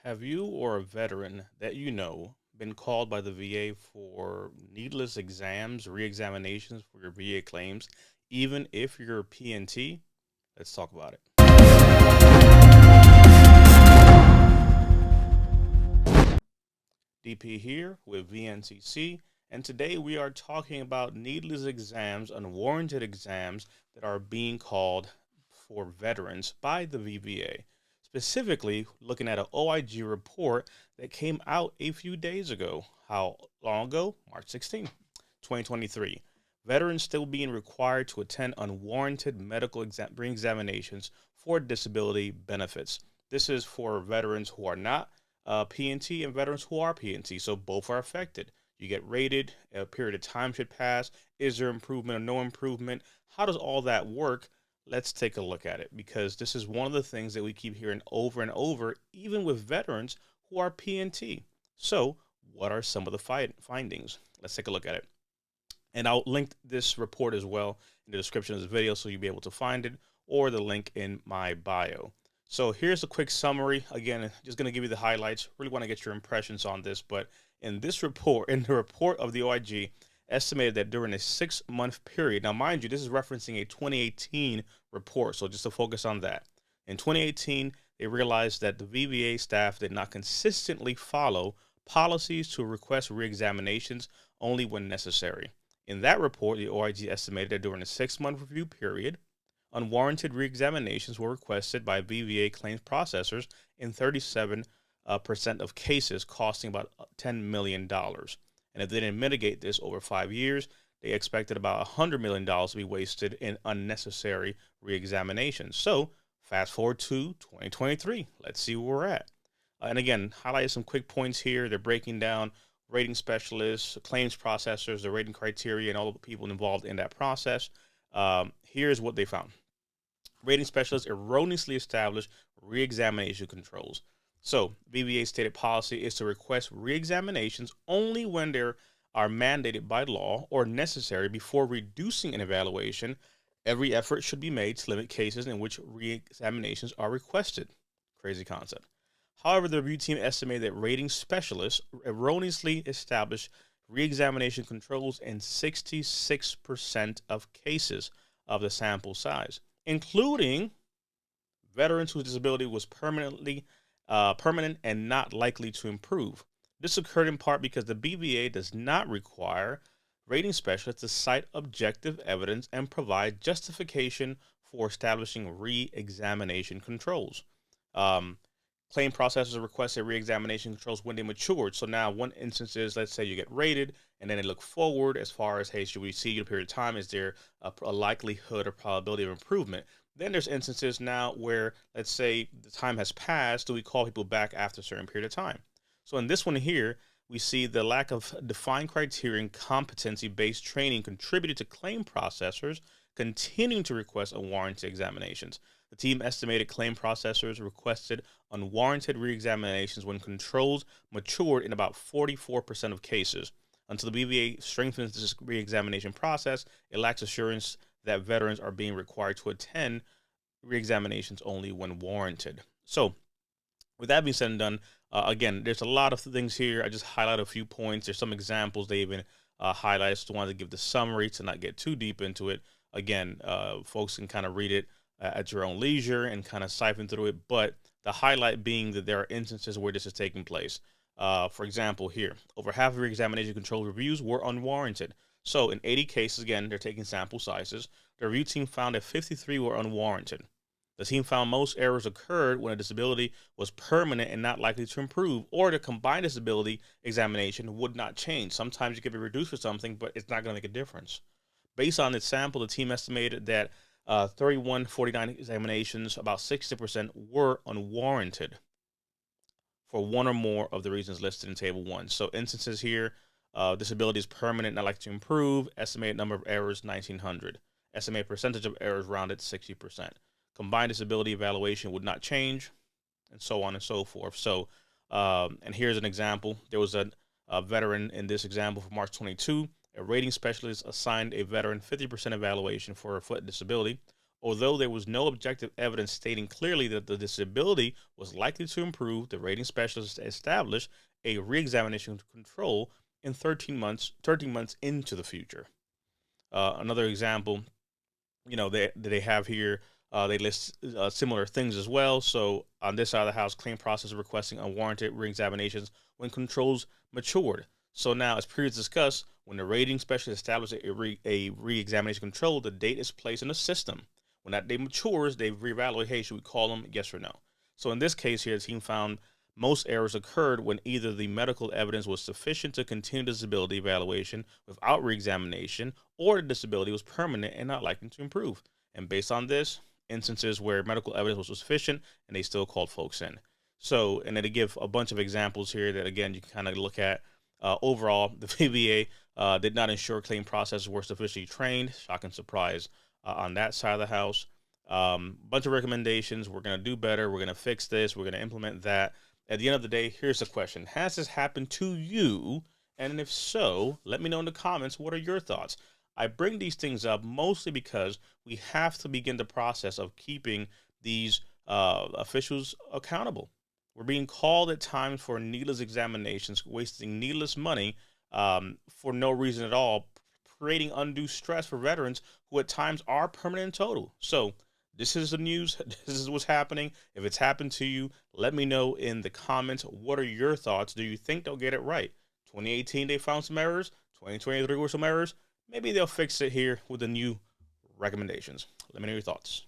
Have you or a veteran that you know been called by the VA for needless exams, re-examinations for your VA claims, even if you're a PNT? Let's talk about it. DP here with VNCC, and today we are talking about needless exams, unwarranted exams that are being called for veterans by the VBA. Specifically, looking at an OIG report that came out a few days ago. How long ago? March 16th, 2023. Veterans still being required to attend unwarranted medical examinations for disability benefits. This is for veterans who are not PNT and veterans who are PNT. So both are affected. You get rated, a period of time should pass. Is there improvement or no improvement? How does all that work? Let's take a look at it because this is one of the things that we keep hearing over and over, even with veterans who are PNT. So, what are some of the findings? Let's take a look at it. And I'll link this report as well in the description of this video so you'll be able to find it, or the link in my bio. So here's a quick summary. Again, just going to give you the highlights. Really want to get your impressions on this. But in this report, in the report of the OIG, estimated that during a 6-month period, now mind you, this is referencing a 2018 report. So just to focus on that. In 2018, they realized that the VBA staff did not consistently follow policies to request reexaminations only when necessary. In that report, the OIG estimated that during a 6-month review period, unwarranted reexaminations were requested by VBA claims processors in 37% of cases, costing about $10 million. And if they didn't mitigate this over 5 years, they expected about $100 million to be wasted in unnecessary reexaminations. So fast forward to 2023. Let's see where we're at. And again, highlight some quick points here. They're breaking down rating specialists, claims processors, the rating criteria, and all the people involved in that process. Here's what they found. Rating specialists erroneously established reexamination controls. So, VBA stated policy is to request reexaminations only when they are mandated by law or necessary before reducing an evaluation. Every effort should be made to limit cases in which reexaminations are requested. Crazy concept. However, the review team estimated that rating specialists erroneously established reexamination controls in 66% of cases of the sample size, including veterans whose disability was permanent and not likely to improve. This occurred in part because the BVA does not require rating specialists to cite objective evidence and provide justification for establishing re-examination controls. Claim processors requested re-examination controls when they matured. So now one instance is, let's say you get rated and then they look forward as far as, hey, should we see you in a period of time? Is there a likelihood or probability of improvement? Then there's instances now where, let's say the time has passed, do we call people back after a certain period of time? So in this one here, we see the lack of defined criteria and competency-based training contributed to claim processors continuing to request unwarranted examinations. The team estimated claim processors requested unwarranted reexaminations when controls matured in about 44% of cases. Until the BVA strengthens this reexamination process, it lacks assurance that veterans are being required to attend reexaminations only when warranted. So, with that being said and done, again, there's a lot of things here. I just highlight a few points. There's some examples they even highlight. I just wanted to give the summary to not get too deep into it. Again, folks can kind of read it at your own leisure and kind of siphon through it. But the highlight being that there are instances where this is taking place. For example, here, over half of reexamination control reviews were unwarranted. So in 80 cases, again, they're taking sample sizes. The review team found that 53 were unwarranted. The team found most errors occurred when a disability was permanent and not likely to improve, or the combined disability examination would not change. Sometimes you can be reduced for something, but it's not going to make a difference. Based on its sample, the team estimated that 3149 examinations, about 60% were unwarranted for one or more of the reasons listed in Table 1. So instances here, disability is permanent, not likely to improve, estimated number of errors, 1,900. Estimated percentage of errors rounded 60%. Combined disability evaluation would not change, and so on and so forth. So, and here's an example. There was a veteran in this example for March 22. A rating specialist assigned a veteran 50% evaluation for a foot disability Although there was no objective evidence stating clearly that the disability was likely to improve, the rating specialist established a reexamination control in 13 months into the future. Another example, they have here, they list similar things as well. So on this side of the house, claim process requesting unwarranted reexaminations when controls matured. So now, as previously discussed, when the rating specialist establishes a reexamination control, the date is placed in the system. When that date matures, they reevaluate, hey, should we call them, yes or no? So in this case here, the team found most errors occurred when either the medical evidence was sufficient to continue disability evaluation without reexamination, or the disability was permanent and not likely to improve. And based on this, instances where medical evidence was sufficient and they still called folks in. So, and then to give a bunch of examples here that, again, you can kind of look at. Overall, the VBA did not ensure claim processors were sufficiently trained. Shocking surprise on that side of the house. Bunch of recommendations. We're going to do better. We're going to fix this. We're going to implement that. At the end of the day, here's the question. Has this happened to you? And if so, let me know in the comments, what are your thoughts? I bring these things up mostly because we have to begin the process of keeping these officials accountable. We're being called at times for needless examinations, wasting needless money for no reason at all, creating undue stress for veterans who at times are permanent and total. So this is the news. This is what's happening. If it's happened to you, let me know in the comments. What are your thoughts? Do you think they'll get it right? 2018, they found some errors. 2023 were some errors. Maybe they'll fix it here with the new recommendations. Let me know your thoughts.